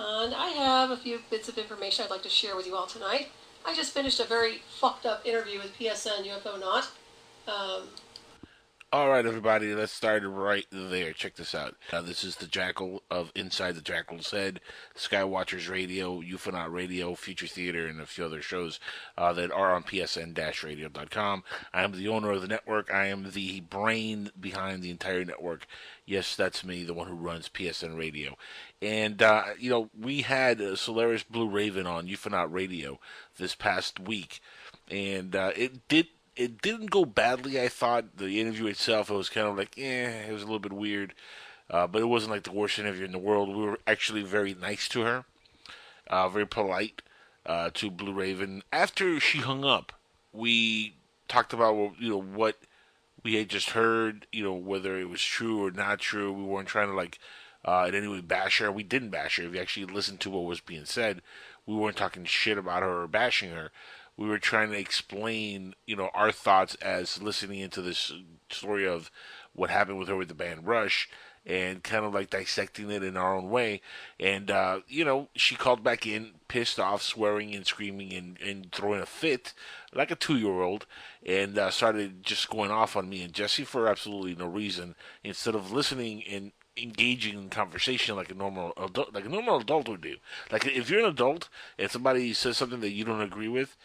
and I have a few bits of information I'd like to share with you all tonight. I just finished a very fucked up interview with PSN Ufonaut. All right, everybody, let's start right there. Check this out. This is the Jackal of Inside the Jackal's Head, Skywatchers Radio, Ufonaut Radio, Future Theater, and a few other shows that are on psn-radio.com. I am the owner of the network. I am the brain behind the entire network. Yes, that's me, the one who runs PSN Radio. And, we had Solaris Blueraven on Ufonaut Radio this past week, and it didn't go badly, I thought. The interview itself, it was kind of like, it was a little bit weird. But it wasn't like the worst interview in the world. We were actually very nice to her, very polite to Blueraven. After she hung up, we talked about, what we had just heard, whether it was true or not true. We weren't trying to, in any way bash her. We didn't bash her. If you actually listened to what was being said, we weren't talking shit about her or bashing her. We were trying to explain, our thoughts as listening into this story of what happened with her with the band Rush, and kind of like dissecting it in our own way. And, she called back in, pissed off, swearing and screaming and throwing a fit, like a 2-year-old, and started just going off on me and Jesse for absolutely no reason, instead of listening and engaging in conversation like a normal adult would do. Like, if you're an adult and somebody says something that you don't agree with,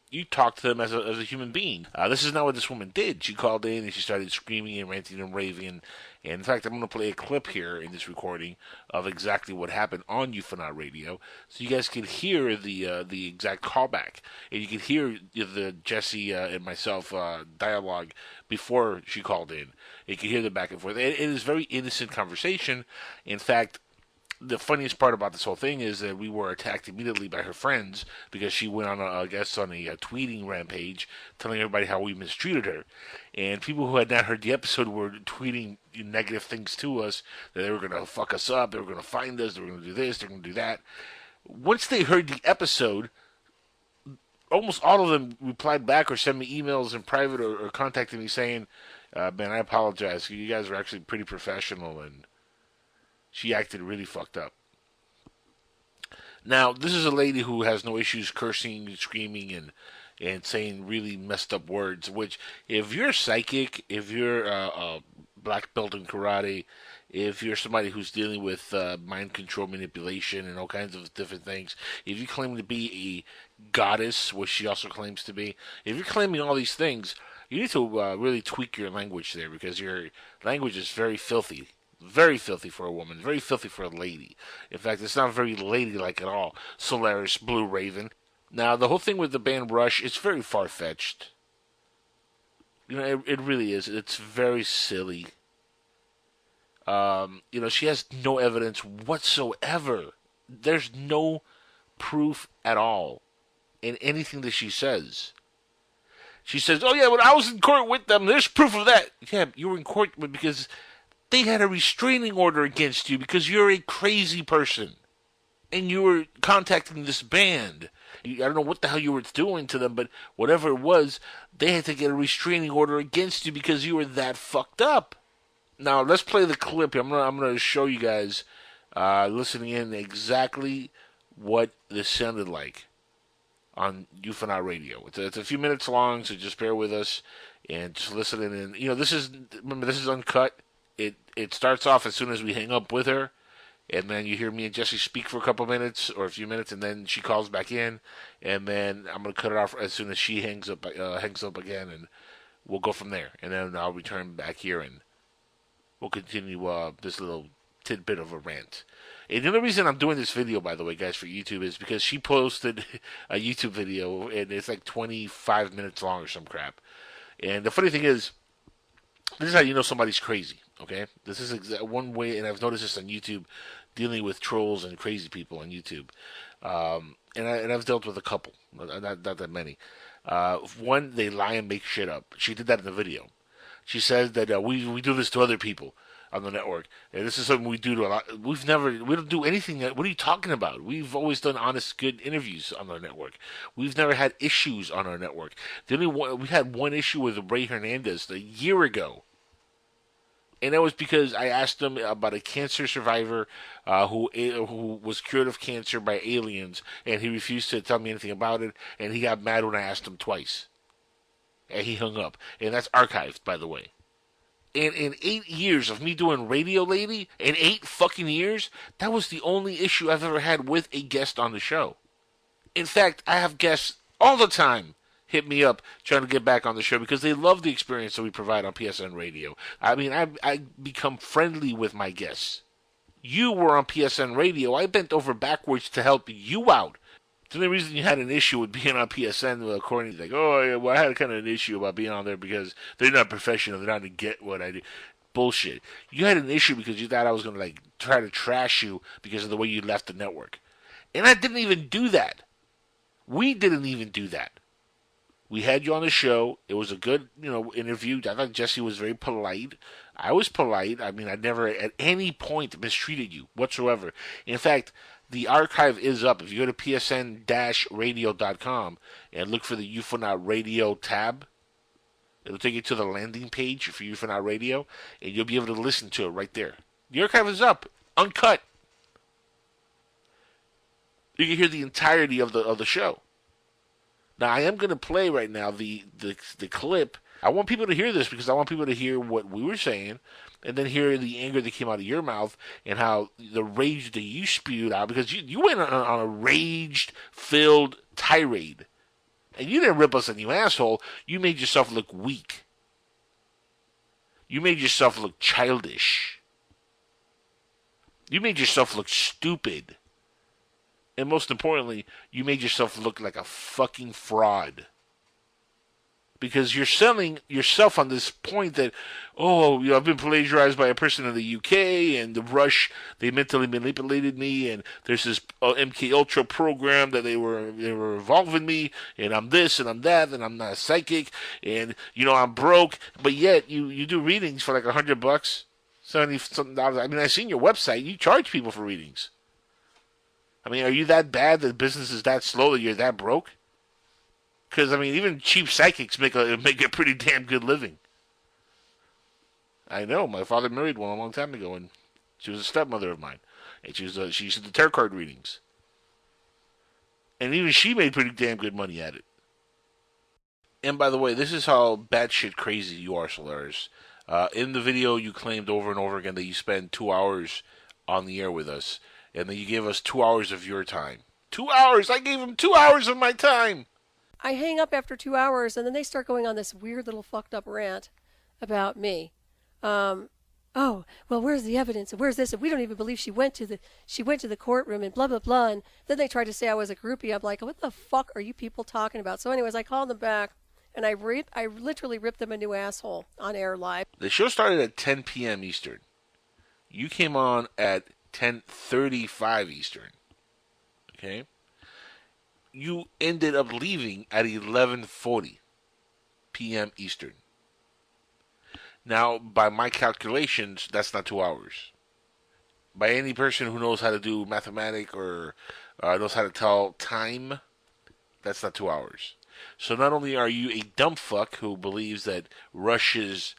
you talk to them as a human being. This is not what this woman did. She called in and she started screaming and ranting and raving. And in fact, I'm going to play a clip here in this recording of exactly what happened on Ufonaut Radio, so you guys can hear the exact callback, and you can hear the Jesse and myself dialogue before she called in. You can hear the back and forth. It is very innocent conversation. In fact, the funniest part about this whole thing is that we were attacked immediately by her friends because she went on a tweeting rampage telling everybody how we mistreated her. And people who had not heard the episode were tweeting negative things to us, that they were going to fuck us up, they were going to find us, they were going to do this, they were going to do that. Once they heard the episode, almost all of them replied back or sent me emails in private or contacted me saying, man, I apologize. You guys were actually pretty professional, and she acted really fucked up. Now, this is a lady who has no issues cursing, screaming, and saying really messed up words, which, if you're psychic, if you're a black belt in karate, if you're somebody who's dealing with mind control manipulation and all kinds of different things, if you claim to be a goddess, which she also claims to be, if you're claiming all these things, you need to really tweak your language there, because your language is very filthy. Very filthy for a woman. Very filthy for a lady. In fact, it's not very ladylike at all. Solaris Blueraven. Now, the whole thing with the band Rush, it's very far-fetched. It really is. It's very silly. She has no evidence whatsoever. There's no proof at all in anything that she says. She says, oh yeah, when I was in court with them, there's proof of that. Yeah, you were in court because they had a restraining order against you because you're a crazy person. And you were contacting this band. I don't know what the hell you were doing to them, but whatever it was, they had to get a restraining order against you because you were that fucked up. Now, let's play the clip. I'm gonna show you guys, listening in, exactly what this sounded like on Ufonaut Radio. It's a few minutes long, so just bear with us and just listen in. And, this is uncut. It starts off as soon as we hang up with her, and then you hear me and Jesse speak for a couple minutes or a few minutes, and then she calls back in, and then I'm gonna cut it off as soon as she hangs up again, and we'll go from there. And then I'll return back here, and we'll continue this little tidbit of a rant. And the other reason I'm doing this video, by the way, guys, for YouTube, is because she posted a YouTube video, and it's like 25 minutes long or some crap. And the funny thing is, this is how you know somebody's crazy, okay? This is one way, and I've noticed this on YouTube, dealing with trolls and crazy people on YouTube. And I've dealt with a couple, not that many. One, they lie and make shit up. She did that in the video. She says that we do this to other people on the network, and this is something we do to a lot. We don't do anything. What are you talking about? We've always done honest, good interviews on our network. We've never had issues on our network. We had one issue with Ray Hernandez a year ago, And that was because I asked him about a cancer survivor who was cured of cancer by aliens, and he refused to tell me anything about it, and he got mad when I asked him twice. And he hung up. And that's archived, by the way. And in 8 years of me doing radio, lady, in 8 fucking years, that was the only issue I've ever had with a guest on the show. In fact, I have guests all the time hit me up trying to get back on the show because they love the experience that we provide on PSN Radio. I mean, I become friendly with my guests. You were on PSN Radio. I bent over backwards to help you out. The only reason you had an issue with being on PSN, according to like, oh, yeah, well, I had kind of an issue about being on there because they're not professional. They're not going to get what I do. Bullshit. You had an issue because you thought I was going to like try to trash you because of the way you left the network. And I didn't even do that. We didn't even do that. We had you on the show. It was a good, interview. I thought Jesse was very polite. I was polite. I mean, I never at any point mistreated you whatsoever. In fact, the archive is up. If you go to psn-radio.com and look for the Ufonaut Radio tab, it'll take you to the landing page for Ufonaut Radio, and you'll be able to listen to it right there. The archive is up, uncut. You can hear the entirety of the show. Now, I am going to play right now the clip. I want people to hear this because I want people to hear what we were saying and then hear the anger that came out of your mouth and how the rage that you spewed out because you went on a rage-filled tirade. And you didn't rip us a new asshole. You made yourself look weak. You made yourself look childish. You made yourself look stupid. And most importantly, you made yourself look like a fucking fraud. Because you're selling yourself on this point that, I've been plagiarized by a person in the UK, and the Rush, they mentally manipulated me, and there's this MK Ultra program that they were involving me, and I'm this, and I'm that, and I'm not a psychic, and, I'm broke, but yet you do readings for like $100, $70-something. I mean, I've seen your website. You charge people for readings. I mean, are you that bad that business is that slow that you're that broke? Because, I mean, even cheap psychics make a pretty damn good living. I know. My father married one a long time ago, and she was a stepmother of mine. And she used to do tarot card readings. And even she made pretty damn good money at it. And by the way, this is how batshit crazy you are, Solaris. In the video, you claimed over and over again that you spend 2 hours on the air with us. And then you gave us 2 hours of your time. 2 hours! I gave him 2 hours of my time! I hang up after 2 hours, and then they start going on this weird little fucked up rant about me. Well, where's the evidence? And where's this? And we don't even believe she went to the courtroom and blah, blah, blah. And then they tried to say I was a groupie. I'm like, what the fuck are you people talking about? So anyways, I called them back, and I literally ripped them a new asshole on air live. The show started at 10 p.m. Eastern. You came on at 10:35 Eastern. Okay? You ended up leaving at 11:40 p.m. Eastern. Now, by my calculations, that's not 2 hours. By any person who knows how to do mathematics or knows how to tell time, that's not 2 hours. So not only are you a dumb fuck who believes that Rush is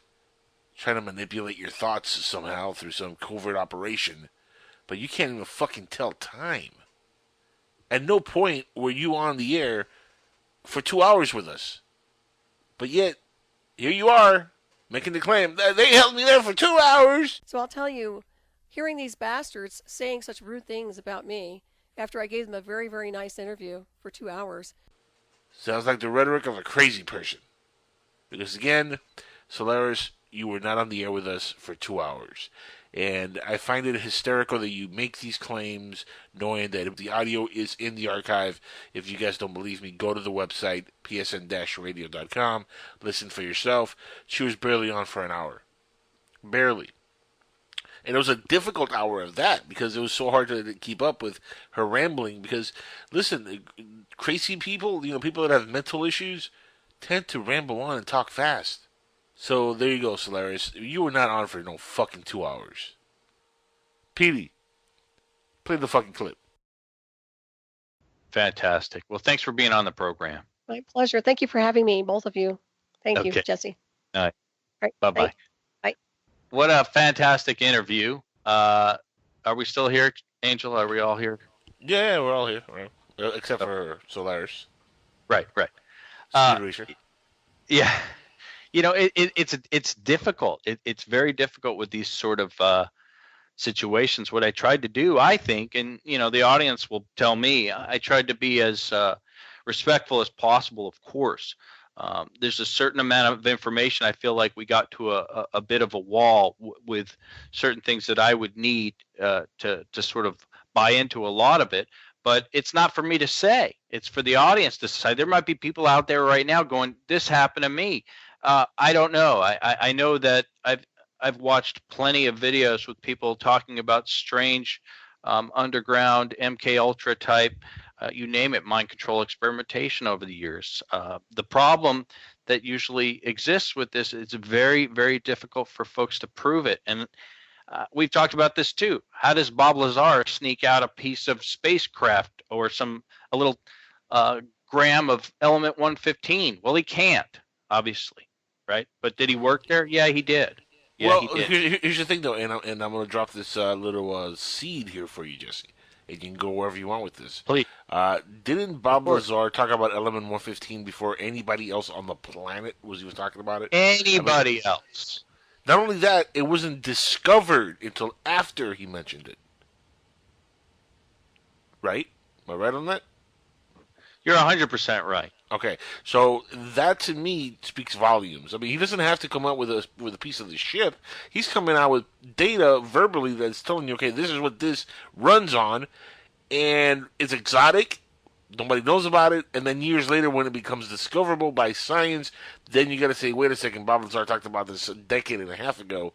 trying to manipulate your thoughts somehow through some covert operation, but you can't even fucking tell time. At no point were you on the air for 2 hours with us. But yet, here you are, making the claim that they held me there for 2 hours. So I'll tell you, hearing these bastards saying such rude things about me after I gave them a very, very nice interview for 2 hours. Sounds like the rhetoric of a crazy person. Because again, Solaris, you were not on the air with us for 2 hours. And I find it hysterical that you make these claims knowing that if the audio is in the archive, if you guys don't believe me, go to the website, psn-radio.com, listen for yourself. She was barely on for an hour. Barely. And it was a difficult hour of that because it was so hard to keep up with her rambling because, listen, crazy people, people that have mental issues tend to ramble on and talk fast. So, there you go, Solaris. You were not on for no fucking 2 hours. Petey, play the fucking clip. Fantastic. Well, thanks for being on the program. My pleasure. Thank you for having me, both of you. Thank you, Jesse. All right. All right. Bye-bye. Bye. what a fantastic interview. Are we still here, Angel? Are we all here? Yeah, we're all here, right? Except for Solaris. Right. Speed Racer. Yeah. It's difficult. It's very difficult with these sort of situations. What I tried to do, I think, and the audience will tell me, I tried to be as respectful as possible, of course. There's a certain amount of information. I feel like we got to a bit of a wall with certain things that I would need to sort of buy into a lot of it. But it's not for me to say. It's for the audience to decide. There might be people out there right now going, "This happened to me." I don't know. I know that I've watched plenty of videos with people talking about strange underground MK Ultra type, you name it, mind control experimentation over the years. The problem that usually exists with this is very, very difficult for folks to prove it. And we've talked about this too. How does Bob Lazar sneak out a piece of spacecraft or a little gram of element 115? Well, he can't, obviously, right? But did he work there? Yeah, he did. Yeah, well, here's the thing, though, and I'm going to drop this little seed here for you, Jesse. And you can go wherever you want with this. Please. Didn't Bob Lazar talk about element 115 before anybody else on the planet was even talking about it? Anybody else. Not only that, it wasn't discovered until after he mentioned it. Right? Am I right on that? You're 100% right. Okay, so that to me speaks volumes. I mean, he doesn't have to come out with a piece of the ship. He's coming out with data verbally that's telling you, okay, this is what this runs on, and it's exotic. Nobody knows about it, and then years later, when it becomes discoverable by science, then you got to say, wait a second, Bob Lazar talked about this a decade and a half ago.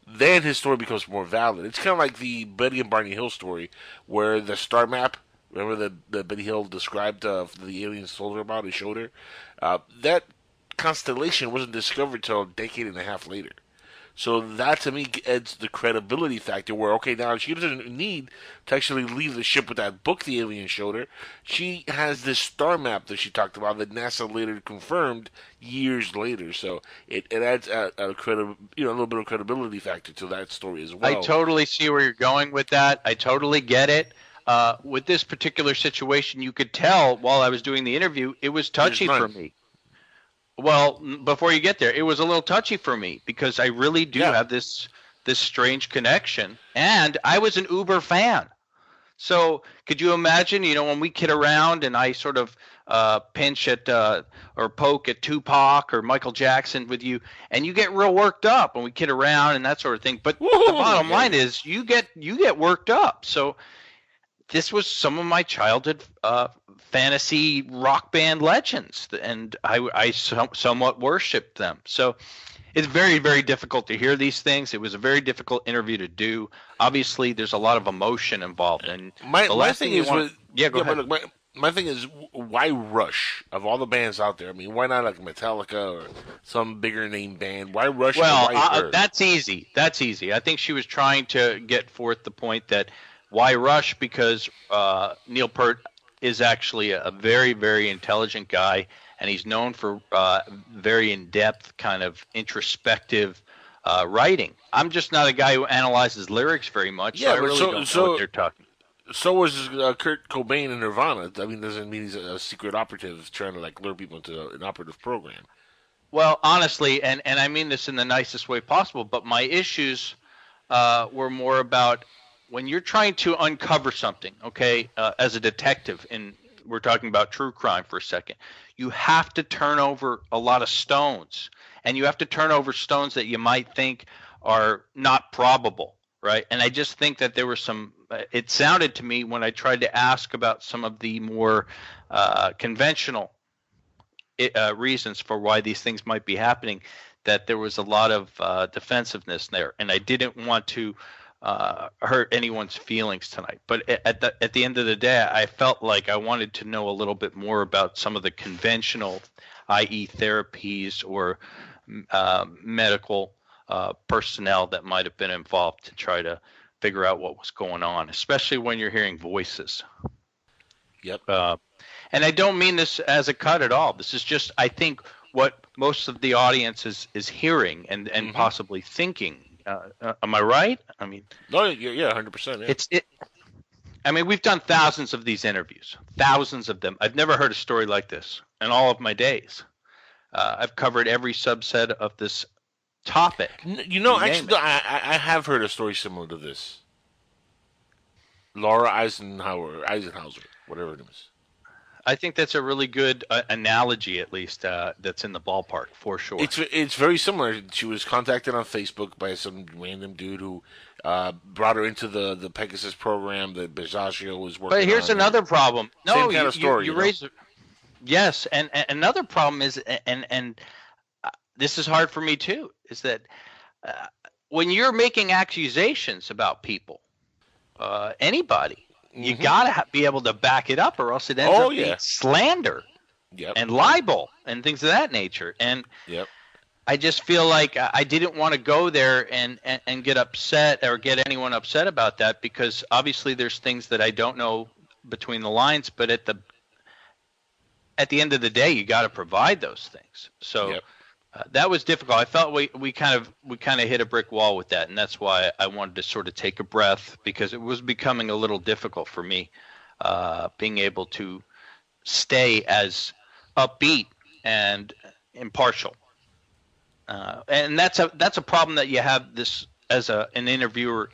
Then his story becomes more valid. It's kind of like the Betty and Barney Hill story, where the star map. Remember that Betty Hill described the aliens told her about and showed her? That constellation wasn't discovered till a decade and a half later. So that to me adds the credibility factor where, okay, now she doesn't need to actually leave the ship with that book the alien showed her. She has this star map that she talked about that NASA later confirmed years later. So it adds a little bit of credibility factor to that story as well. I totally see where you're going with that. I totally get it. With this particular situation, you could tell while I was doing the interview, it was touchy for me. Well, before you get there, it was a little touchy for me because I really do have this strange connection, and I was an Uber fan. So could you imagine, when we kid around and I sort of pinch at or poke at Tupac or Michael Jackson with you, and you get real worked up and we kid around and that sort of thing. But the bottom line is you get worked up. So this was some of my childhood fantasy rock band legends, and I somewhat worshipped them. So it's very, very difficult to hear these things. It was a very difficult interview to do. Obviously, there's a lot of emotion involved. And my thing is, go ahead. My thing is, why Rush of all the bands out there? I mean, why not like Metallica or some bigger name band? Why Rush? Well, that's easy. That's easy. I think she was trying to get forth the point that. Why Rush? Because Neil Peart is actually a very, very intelligent guy, and he's known for very in-depth, kind of introspective writing. I'm just not a guy who analyzes lyrics very much, so I really don't know what they're talking about. So was Kurt Cobain in Nirvana. I mean, doesn't mean he's a secret operative trying to lure people into an operative program. Well, honestly, and I mean this in the nicest way possible, but my issues were more about when you're trying to uncover something, okay, as a detective, and we're talking about true crime for a second, you have to turn over a lot of stones, and you have to turn over stones that you might think are not probable, right? And I just think that there were some – it sounded to me when I tried to ask about some of the more conventional reasons for why these things might be happening, that there was a lot of defensiveness there, and I didn't want to – hurt anyone's feelings tonight. But at the end of the day, I felt like I wanted to know a little bit more about some of the conventional, i.e. therapies or medical personnel that might have been involved to try to figure out what was going on, especially when you're hearing voices. Yep. And I don't mean this as a cut at all. This is just, I think, what most of the audience is hearing and possibly thinking. Am I right? I mean, No, yeah, 100%. Yeah. I mean, we've done thousands of these interviews, thousands of them. I've never heard a story like this in all of my days. I've covered every subset of this topic. Actually, I have heard a story similar to this. Laura Eisenhauser, whatever it is. I think that's a really good analogy, at least, that's in the ballpark, for sure. It's very similar. She was contacted on Facebook by some random dude who brought her into the Pegasus program that Bezaccio was working on. But here's another problem. No, same kind of story. You raise it. Yes, and another problem is, and this is hard for me too, is that when you're making accusations about people, anybody, you gotta be able to back it up, or else it ends up being slander and libel and things of that nature. And I just feel like I didn't want to go there and get upset or get anyone upset about that, because obviously there's things that I don't know between the lines, but at the end of the day, you got to provide those things. So that was difficult. I felt we kind of hit a brick wall with that, and that's why I wanted to sort of take a breath, because it was becoming a little difficult for me, being able to stay as upbeat and impartial. And that's a problem that you have this as an interviewer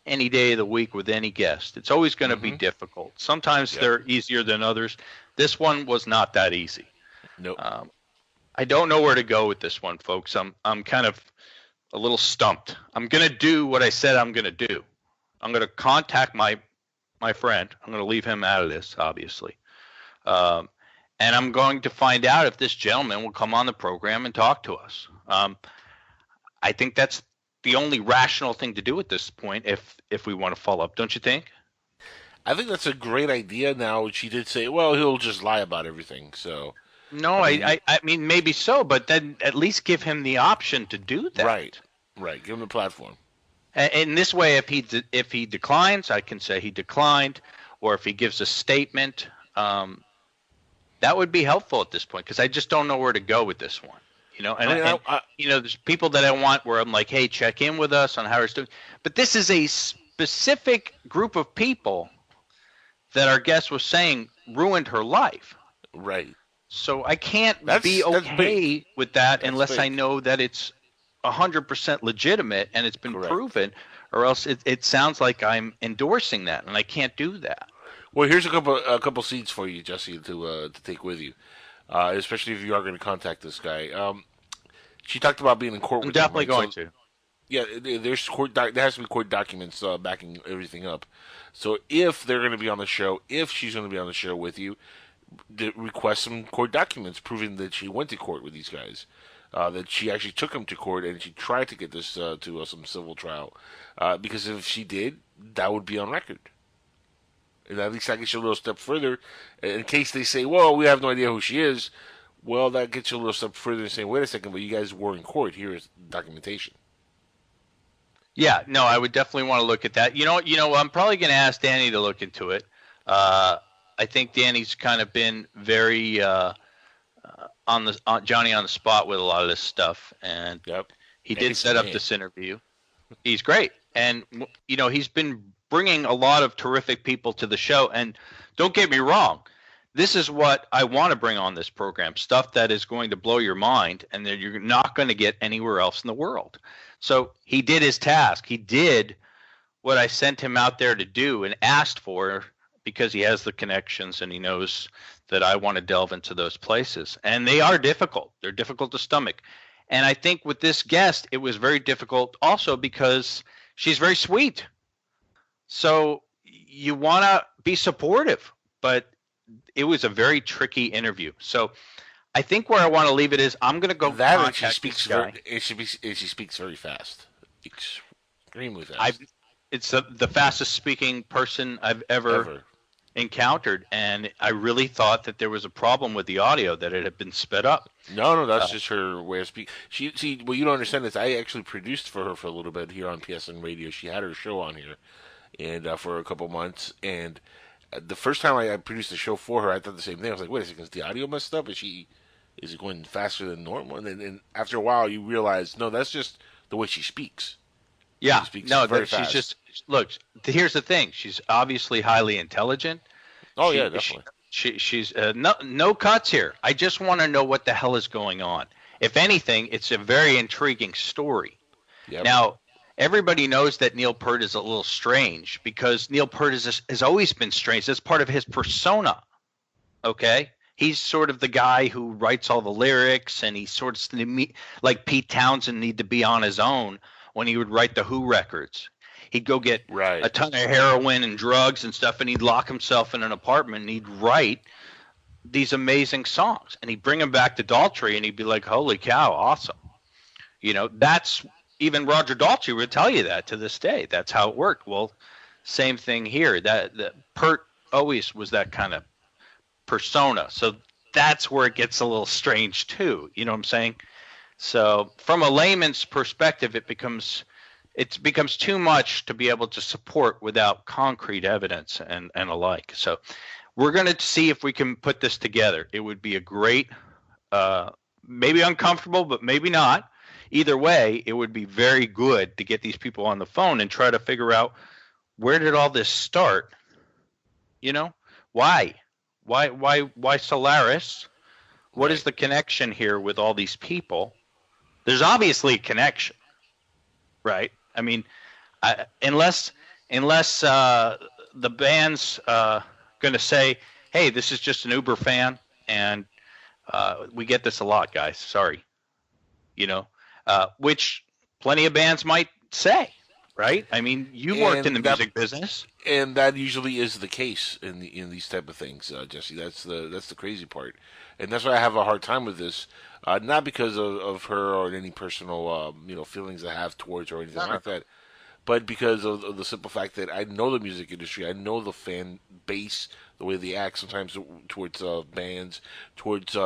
any day of the week with any guest. It's always going to be difficult. Sometimes they're easier than others. This one was not that easy. Nope. I don't know where to go with this one, folks. I'm kind of a little stumped. I'm going to do what I said I'm going to do. I'm going to contact my friend. I'm going to leave him out of this, obviously. And I'm going to find out if this gentleman will come on the program and talk to us. I think that's the only rational thing to do at this point if we want to follow up. Don't you think? I think that's a great idea. Now, she did say, well, he'll just lie about everything. So no, I mean, maybe so, but then at least give him the option to do that. Right. Give him the platform. And this way, if he declines, I can say he declined, or if he gives a statement, that would be helpful at this point, because I just don't know where to go with this one. There's people that I want where I'm like, hey, check in with us on how it's doing. But this is a specific group of people that our guest was saying ruined her life. Right. So I can't be okay with that unless I know that it's 100% legitimate and it's been proven, or else it sounds like I'm endorsing that, and I can't do that. Well, here's a couple seeds for you, Jesse, to take with you, especially if you are going to contact this guy. She talked about being in court. I'm definitely going to. Yeah, there's court. There has to be court documents backing everything up. So if they're going to be on the show, if she's going to be on the show with you, request some court documents proving that she went to court with these guys, that she actually took them to court and she tried to get this to some civil trial. Because if she did, that would be on record. And at least that gets you a little step further. In case they say, well, we have no idea who she is, well, that gets you a little step further and saying, wait a second, but you guys were in court. Here is documentation. Yeah, no, I would definitely want to look at that. You know, I'm probably going to ask Danny to look into it. I think Danny's kind of been very Johnny on the spot with a lot of this stuff, and he did set up this interview. He's great, and he's been bringing a lot of terrific people to the show. And don't get me wrong, this is what I want to bring on this program, stuff that is going to blow your mind and that you're not going to get anywhere else in the world. So he did his task. He did what I sent him out there to do and asked for, because he has the connections and he knows that I want to delve into those places. And they are difficult. They're difficult to stomach. And I think with this guest, it was very difficult also because she's very sweet. So you want to be supportive, but it was a very tricky interview. So I think where I want to leave it is I'm going to go contact this guy. She speaks very fast, extremely fast. It's the fastest speaking person I've ever encountered, and I really thought that there was a problem with the audio, that it had been sped up. No, that's just her way of speaking. What you don't understand is I actually produced for her for a little bit here on PSN Radio. She had her show on here, and for a couple months, and the first time I produced the show for her, I thought the same thing. I was like, wait a second, is the audio messed up? Is it going faster than normal? And then after a while, you realize, no, that's just the way she speaks. Yeah, She speaks no, very she's fast. just look. Here's the thing: she's obviously highly intelligent. Oh yeah, definitely. She's no cuts here. I just want to know what the hell is going on. If anything, it's a very intriguing story. Yep. Now, everybody knows that Neil Peart is a little strange because Neil Peart has always been strange. That's part of his persona. Okay, he's sort of the guy who writes all the lyrics, and he's sort of like Pete Townsend need to be on his own when he would write the Who records. He'd go get a ton of heroin and drugs and stuff, and he'd lock himself in an apartment, and he'd write these amazing songs. And he'd bring them back to Daltrey, and he'd be like, holy cow, awesome. You know, that's even Roger Daltrey would tell you that to this day. That's how it worked. Well, same thing here. That Peart always was that kind of persona. So that's where it gets a little strange, too. You know what I'm saying? So from a layman's perspective, it becomes too much to be able to support without concrete evidence and alike. So we're going to see if we can put this together. It would be a great, maybe uncomfortable, but maybe not. Either way, it would be very good to get these people on the phone and try to figure out where did all this start? You know, why Solaris? What is the connection here with all these people? There's obviously a connection, right? I mean, unless the band's going to say, hey, this is just an Uber fan, and we get this a lot, guys. Sorry. You know, which plenty of bands might say, right? I mean, you worked in the music business. And that usually is the case in these type of things, Jesse. That's the crazy part. And that's why I have a hard time with this. Not because of her or any personal feelings I have towards her or anything like that, but because of the simple fact that I know the music industry, I know the fan base, the way they act sometimes towards bands, towards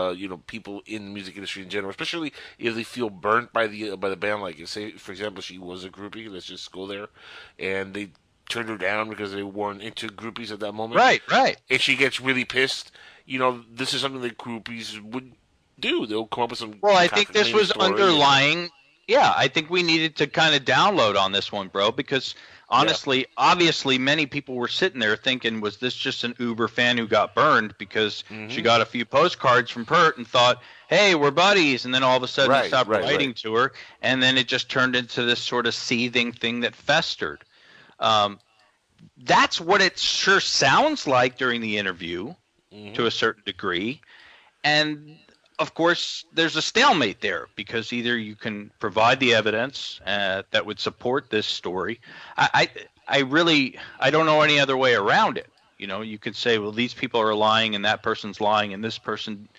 people in the music industry in general, especially if they feel burnt by the band. Like, say for example, she was a groupie. Let's just go there, and they turned her down because they weren't into groupies at that moment. Right. And she gets really pissed. You know, this is something that groupies would do. They'll come up with some. Well, I think this was underlying. Yeah, I think we needed to kind of download on this one, bro, because honestly, obviously, many people were sitting there thinking, was this just an Uber fan who got burned because she got a few postcards from Peart and thought, hey, we're buddies, and then all of a sudden he stopped writing to her, and then it just turned into this sort of seething thing that festered. That's what it sure sounds like during the interview to a certain degree. And, of course, there's a stalemate there because either you can provide the evidence that would support this story. I don't know any other way around it. You know, you could say, well, these people are lying and that person's lying and this person,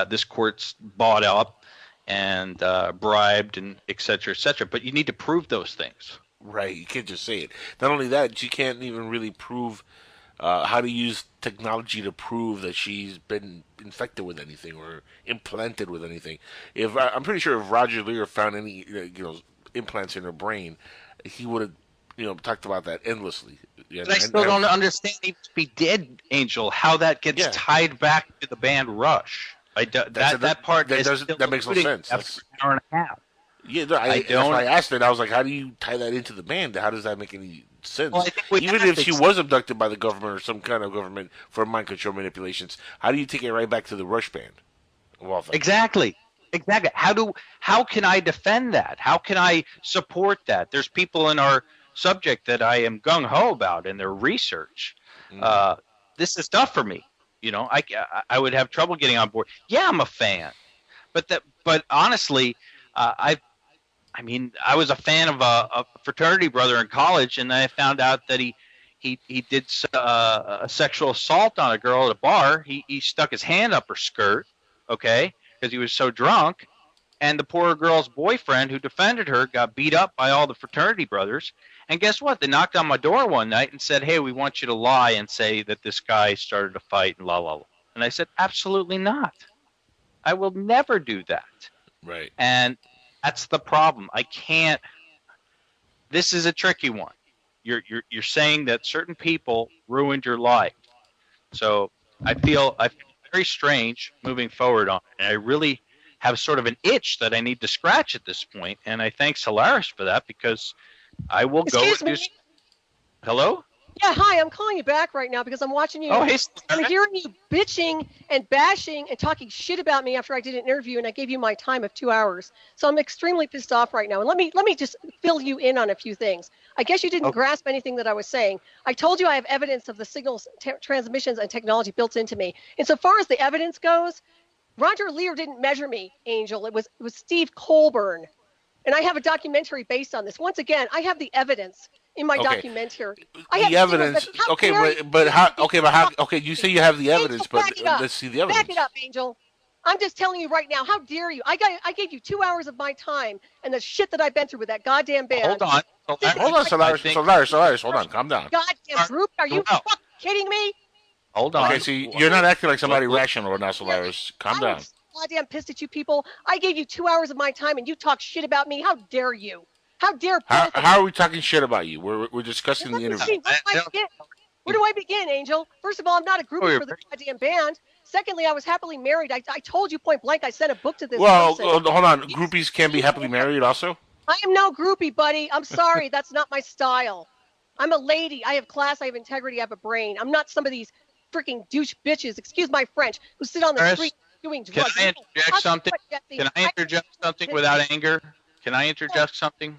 this court's bought up and bribed and et cetera, but you need to prove those things. Right, you can't just say it. Not only that, you can't even really prove how to use technology to prove that she's been infected with anything or implanted with anything. I'm pretty sure if Roger Lear found any implants in her brain, he would have talked about that endlessly. But I still don't understand, even if he did, Angel, how that gets tied back to the band Rush. That part that makes no sense. That's an hour and a half. Yeah, that's why I asked it. I was like, how do you tie that into the band? How does that make any sense? Well, even if she was abducted by the government or some kind of government for mind control manipulations, how do you take it right back to the Rush band? Exactly. How can I defend that? How can I support that? There's people in our subject that I am gung-ho about in their research. This is tough for me. You know, I would have trouble getting on board. Yeah, I'm a fan. But honestly, I was a fan of a fraternity brother in college, and I found out that he did a sexual assault on a girl at a bar. He stuck his hand up her skirt, okay, because he was so drunk, and the poor girl's boyfriend who defended her got beat up by all the fraternity brothers. And guess what? They knocked on my door one night and said, hey, we want you to lie and say that this guy started a fight and la la la. And I said, absolutely not. I will never do that. Right. And that's the problem. I can't. This is a tricky one. You're saying that certain people ruined your life. So I feel very strange moving forward on it. And I really have sort of an itch that I need to scratch at this point. And I thank Solaris for that because I will go Excuse and me. do. Hello? Yeah, hi. I'm calling you back right now because I'm watching you. Oh, hey. I'm hearing you bitching and bashing and talking shit about me after I did an interview and I gave you my time of 2 hours. So I'm extremely pissed off right now. And let me just fill you in on a few things. I guess you didn't grasp anything that I was saying. I told you I have evidence of the signals, transmissions, and technology built into me. And so far as the evidence goes, Roger Lear didn't measure me, Angel. It was Steve Colburn. And I have a documentary based on this. Once again, I have the evidence in my documentary. I have the evidence. But how? Okay, you say you have the evidence, but let's see the evidence. Back it up, Angel. I'm just telling you right now. How dare you? I gave you 2 hours of my time and the shit that I've been through with that goddamn band. Hold on, Solaris. Hold on, calm down. Goddamn group. Are you fucking kidding me? Hold on. Okay, see, you're not acting like somebody rational now, Solaris. Calm down. I'm goddamn pissed at you people. I gave you 2 hours of my time and you talk shit about me. How dare you? How dare? How are we talking shit about you? We're discussing the interview. Where do I begin, Angel? First of all, I'm not a groupie for the goddamn band. Secondly, I was happily married. I told you point blank. I sent a book to this person. Hold on. Groupies can be happily married also? I am no groupie, buddy. I'm sorry. That's not my style. I'm a lady. I have class. I have integrity. I have a brain. I'm not some of these freaking douche bitches, excuse my French, who sit on the street doing drugs. Can I interject something? Can I interject something without anger? Can I interject something?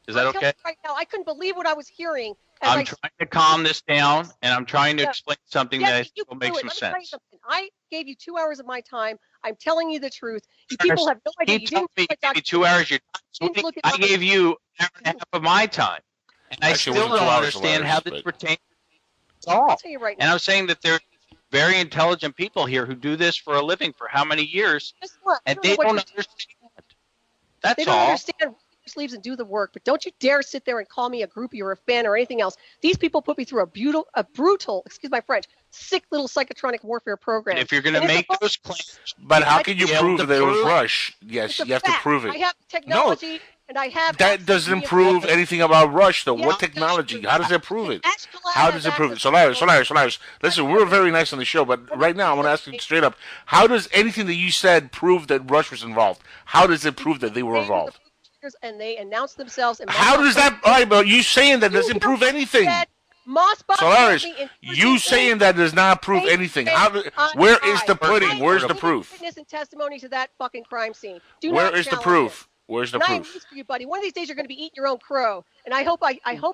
Is that okay? Right now, I couldn't believe what I was hearing. I'm trying to calm this down, and I'm trying to explain something that will make some sense. I gave you 2 hours of my time. I'm telling you the truth. You people have no idea. You didn't give me 2 hours. I gave you an hour and a half of my time, and I still don't understand how this pertains at all. I'll tell you right now. And I'm saying that there are very intelligent people here who do this for a living for how many years, and they don't understand. That's all. They don't understand sleeves and do the work, but don't you dare sit there and call me a groupie or a fan or anything else. These people put me through a brutal, excuse my French, sick little psychotronic warfare program. And if you're going to make those claims, but how can you prove that it was Rush? Yes, you have to prove it. I have technology, and I have. That doesn't prove anything about Rush, though. What technology? How does it prove it? How does it prove it? Solaris. Listen, we're very nice on the show, but right now I want to ask you straight up: how does anything that you said prove that Rush was involved? How does it prove that they were involved? And they announced themselves. And how does that? All right, but you saying that doesn't prove anything. Solaris, you saying that does not prove anything. Where is the pudding? Where's the proof? Witness and testimony to that fucking crime scene. Where is the proof? Where's the proof? I have news for you, buddy. One of these days you're going to be eating your own crow, and I hope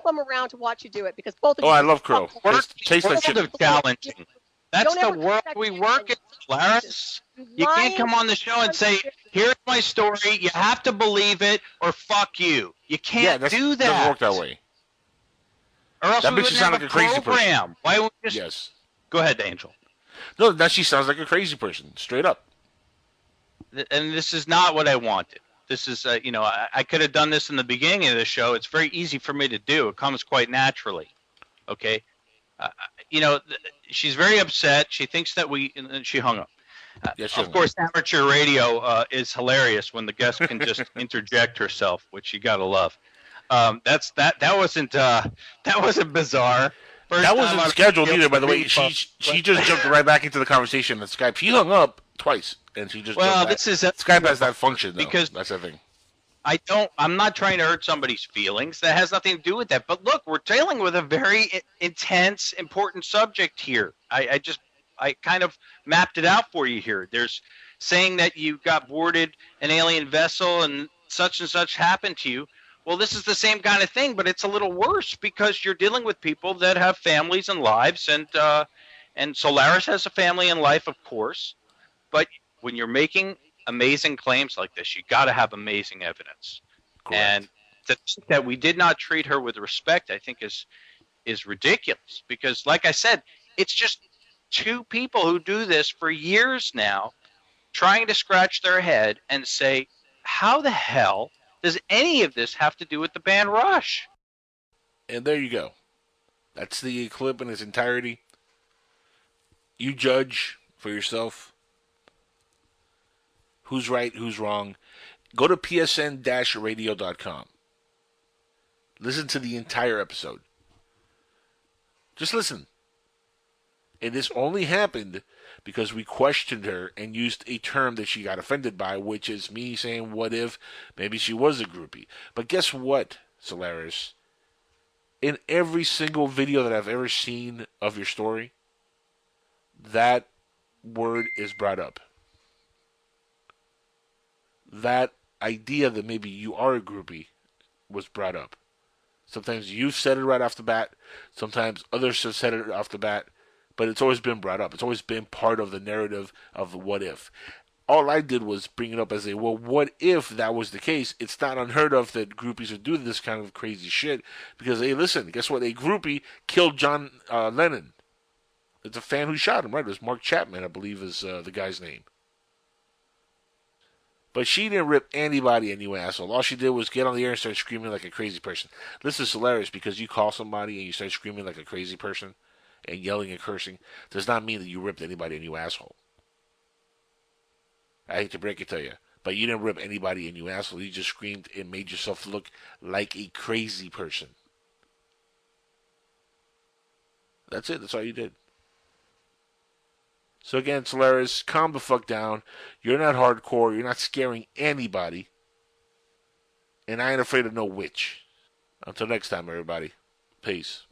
I'm around to watch you do it because both of you. Oh, I love crow. Tastes like shit. Challenging. That's the world we work in, Solaris. You can't come on the show and say, here's my story, you have to believe it, or fuck you. You can't do that. It doesn't work that way. Or else that makes you sound like a crazy person. Why would we just... Yes. Go ahead, Angel. No, that she sounds like a crazy person, straight up. And this is not what I wanted. This is, I could have done this in the beginning of the show. It's very easy for me to do. It comes quite naturally. Okay? She's very upset. She thinks that and then she hung up. Of course, amateur radio is hilarious when the guest can just interject herself, which you gotta love. That wasn't bizarre. That wasn't scheduled either, by the way. She just jumped right back into the conversation on Skype. She hung up twice, and she just jumped back. Skype has that function, though. Because that's the thing. I'm not trying to hurt somebody's feelings. That has nothing to do with that. But look, we're dealing with a very intense, important subject here. I kind of mapped it out for you here. There's saying that you got boarded an alien vessel and such happened to you. Well, this is the same kind of thing, but it's a little worse because you're dealing with people that have families and lives, and Solaris has a family and life, of course. But when you're making amazing claims like this, you got to have amazing evidence. Correct. And that we did not treat her with respect, I think, is ridiculous. Because, like I said, it's just two people who do this for years now, trying to scratch their head and say, how the hell does any of this have to do with the band Rush? And there you go. That's the clip in its entirety. You judge for yourself. Who's right, who's wrong. Go to psn-radio.com. Listen to the entire episode. Just listen. And this only happened because we questioned her and used a term that she got offended by, which is me saying, what if maybe she was a groupie. But guess what, Solaris? In every single video that I've ever seen of your story, that word is brought up. That idea that maybe you are a groupie was brought up. Sometimes you've said it right off the bat. Sometimes others have said it off the bat. But it's always been brought up. It's always been part of the narrative of what if. All I did was bring it up as a, well, what if that was the case? It's not unheard of that groupies would do this kind of crazy shit. Because, hey, listen, guess what? A groupie killed John Lennon. It's a fan who shot him, right? It was Mark Chapman, I believe is the guy's name. But she didn't rip anybody a new asshole. All she did was get on the air and start screaming like a crazy person. This is hilarious because you call somebody and you start screaming like a crazy person and yelling and cursing does not mean that you ripped anybody a new asshole. I hate to break it to you, but you didn't rip anybody a new asshole. You just screamed and made yourself look like a crazy person. That's it. That's all you did. So again, Solaris, calm the fuck down. You're not hardcore. You're not scaring anybody. And I ain't afraid of no witch. Until next time, everybody. Peace.